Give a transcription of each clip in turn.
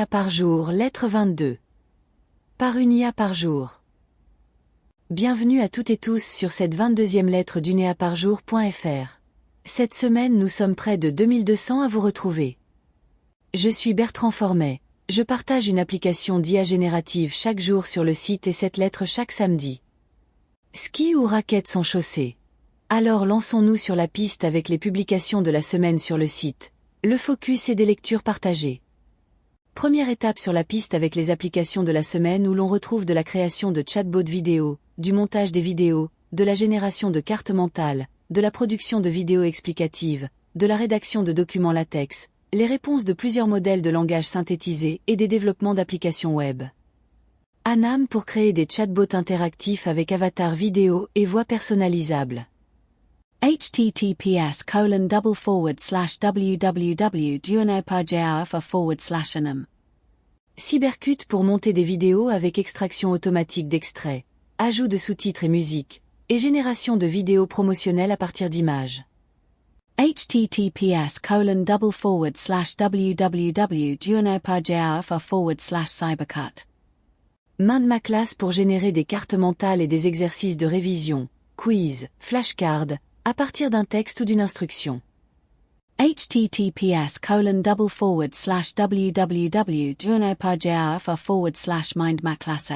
IA par jour, lettre 22. Par une IA par jour. Bienvenue à toutes et tous sur cette 22e lettre d'unéaparjour.fr. Cette semaine nous sommes près de 2200 à vous retrouver. Je suis Bertrand Formet, je partage une application d'IA générative chaque jour sur le site et cette lettre chaque samedi. Ski ou raquettes sont chaussées. Alors lançons-nous sur la piste avec les publications de la semaine sur le site, le focus et des lectures partagées. Première étape sur la piste avec les applications de la semaine où l'on retrouve de la création de chatbots vidéo, du montage des vidéos, de la génération de cartes mentales, de la production de vidéos explicatives, de la rédaction de documents latex, les réponses de plusieurs modèles de langage synthétisés et des développements d'applications web. Anam pour créer des chatbots interactifs avec avatars vidéo et voix personnalisables. https://www.duoneparjaf/anam. Cybercut pour monter des vidéos avec extraction automatique d'extraits, ajout de sous-titres et musique, et génération de vidéos promotionnelles à partir d'images. https://www.duoneparjaf/cybercut. Mindmaclass pour générer des cartes mentales et des exercices de révision, quiz, flashcards, à partir d'un texte ou d'une instruction. https://www.duoneparjaf/mindmaclass.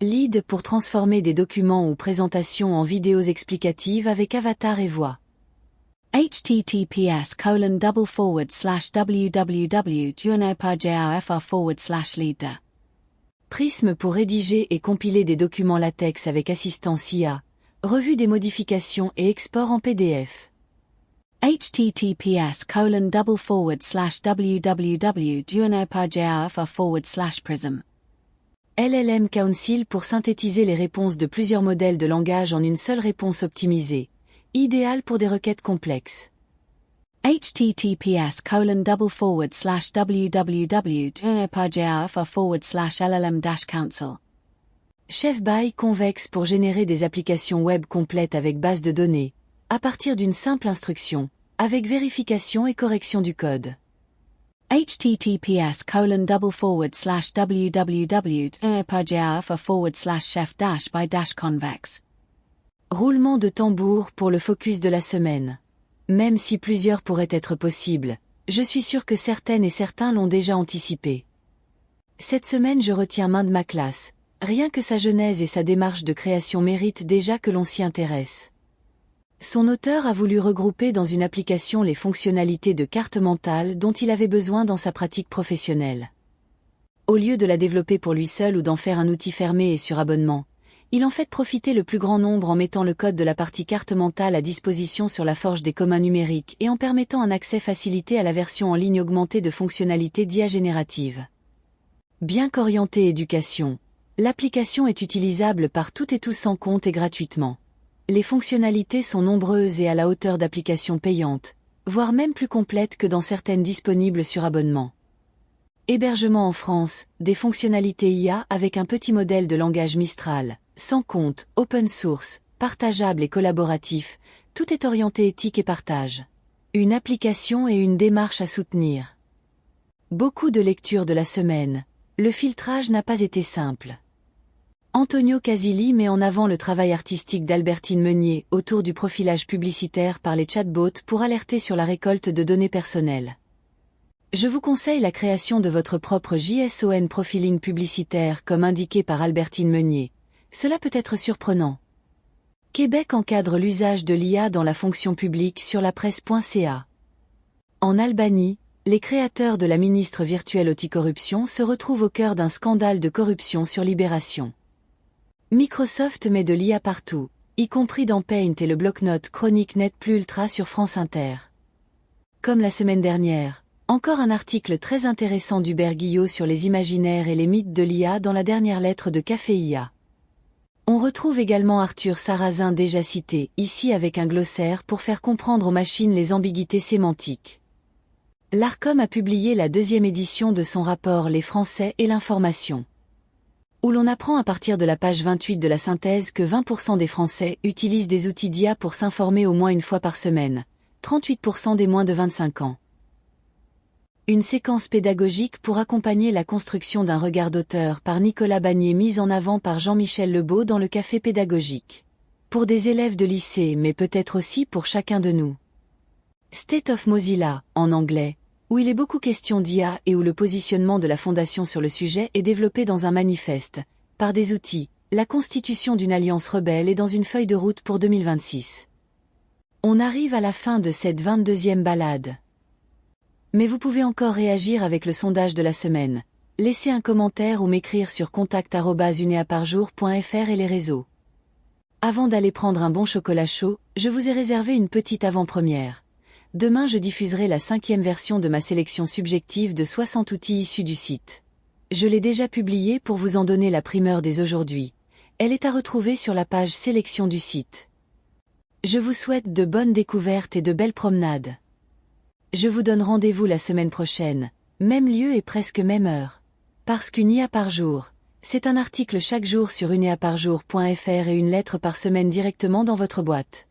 Lead pour transformer des documents ou présentations en vidéos explicatives avec avatar et voix. https://www.duoneparjaf/leader. Prism pour rédiger et compiler des documents latex avec assistance IA, revue des modifications et export en PDF. https://www.duoneparjaf/prism. LLM Council pour synthétiser les réponses de plusieurs modèles de langage en une seule réponse optimisée, idéal pour des requêtes complexes. https://www.duoneparjaf/llm-council. Chef by Convex pour générer des applications web complètes avec base de données, à partir d'une simple instruction, avec vérification et correction du code. https://www.duoneparjaf/chef-by-convex. Roulement de tambour pour le focus de la semaine. Même si plusieurs pourraient être possibles, je suis sûr que certaines et certains l'ont déjà anticipé. Cette semaine je retiens Mindmaclass. Rien que sa genèse et sa démarche de création méritent déjà que l'on s'y intéresse. Son auteur a voulu regrouper dans une application les fonctionnalités de carte mentale dont il avait besoin dans sa pratique professionnelle. Au lieu de la développer pour lui seul ou d'en faire un outil fermé et sur abonnement, il en fait profiter le plus grand nombre en mettant le code de la partie carte mentale à disposition sur la forge des communs numériques et en permettant un accès facilité à la version en ligne augmentée de fonctionnalités d'IA générative. Bien qu'orientée éducation, l'application est utilisable par toutes et tous sans compte et gratuitement. Les fonctionnalités sont nombreuses et à la hauteur d'applications payantes, voire même plus complètes que dans certaines disponibles sur abonnement. Hébergement en France, des fonctionnalités IA avec un petit modèle de langage Mistral, sans compte, open source, partageable et collaboratif, tout est orienté éthique et partage. Une application et une démarche à soutenir. Beaucoup de lectures de la semaine. Le filtrage n'a pas été simple. Antonio Casilli met en avant le travail artistique d'Albertine Meunier autour du profilage publicitaire par les chatbots pour alerter sur la récolte de données personnelles. Je vous conseille la création de votre propre JSON profiling publicitaire comme indiqué par Albertine Meunier. Cela peut être surprenant. Québec encadre l'usage de l'IA dans la fonction publique sur la presse.ca. En Albanie, les créateurs de la ministre virtuelle anticorruption se retrouvent au cœur d'un scandale de corruption sur Libération. Microsoft met de l'IA partout, y compris dans Paint et le bloc-notes Chronique Net Plus Ultra sur France Inter. Comme la semaine dernière, encore un article très intéressant d'Hubert Guillot sur les imaginaires et les mythes de l'IA dans la dernière lettre de Café IA. On retrouve également Arthur Sarrazin déjà cité, ici avec un glossaire pour faire comprendre aux machines les ambiguïtés sémantiques. L'Arcom a publié la 2e édition de son rapport Les Français et l'information, où l'on apprend à partir de la page 28 de la synthèse que 20% des Français utilisent des outils d'IA pour s'informer au moins une fois par semaine, 38% des moins de 25 ans. Une séquence pédagogique pour accompagner la construction d'un regard d'auteur par Nicolas Bagné mise en avant par Jean-Michel Lebeau dans le café pédagogique. Pour des élèves de lycée mais peut-être aussi pour chacun de nous. State of Mozilla, en anglais, où il est beaucoup question d'IA et où le positionnement de la Fondation sur le sujet est développé dans un manifeste, par des outils, la constitution d'une alliance rebelle et dans une feuille de route pour 2026. On arrive à la fin de cette 22e balade. Mais vous pouvez encore réagir avec le sondage de la semaine. Laissez un commentaire ou m'écrire sur contact@uneaparjour.fr et les réseaux. Avant d'aller prendre un bon chocolat chaud, je vous ai réservé une petite avant-première. Demain je diffuserai la 5e version de ma sélection subjective de 60 outils issus du site. Je l'ai déjà publiée pour vous en donner la primeur dès aujourd'hui. Elle est à retrouver sur la page sélection du site. Je vous souhaite de bonnes découvertes et de belles promenades. Je vous donne rendez-vous la semaine prochaine, même lieu et presque même heure. Parce qu'une IA par jour, c'est un article chaque jour sur uneaparjour.fr et une lettre par semaine directement dans votre boîte.